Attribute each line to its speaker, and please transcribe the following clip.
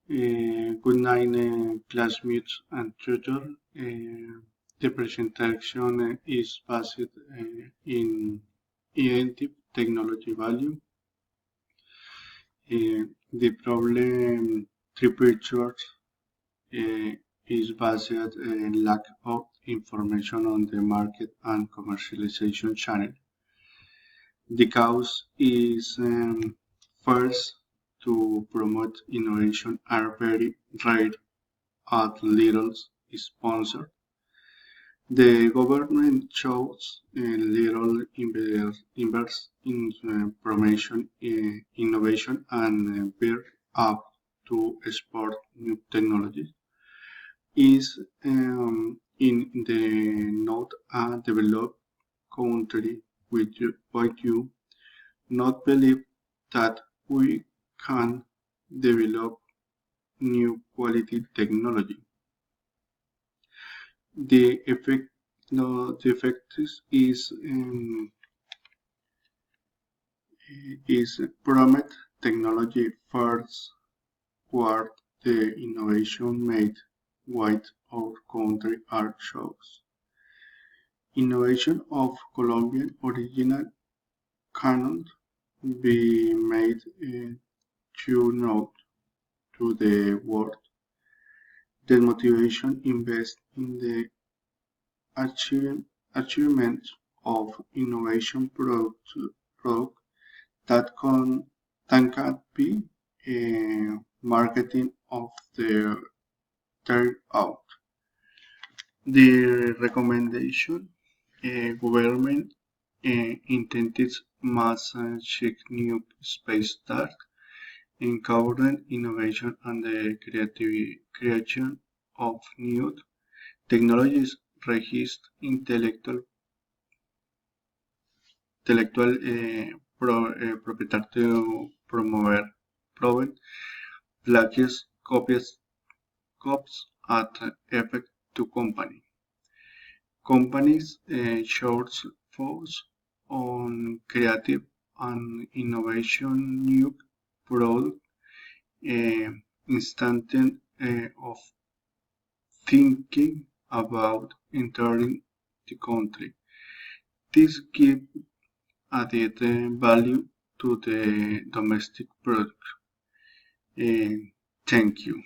Speaker 1: Good night, classmates and tutor. The presentation is based in inventive technology value. The problem three pictures uh, is based lack of information on the market and commercialization channel. The cause is first to promote innovation are very rare at little sponsor. The government shows little invest in promotion, innovation, and build up to export new technologies. Is in the not a developed country would you not believe that we can develop new quality technology. The effect, no, the effect is promote technology first where the innovation made white our country art shows. Innovation of Colombian original cannot be made to note to the world. The motivation invest in the achievement of innovation product that can be marketing of the third out. The recommendation government intended mass check new space that encourage innovation and the creation of new technologies register intelectual proprietary to proven plagios copies at effect to company. Companies short focus on creative and innovation new product uh, instead of thinking about entering the country. This gives added value to the domestic product. Thank you.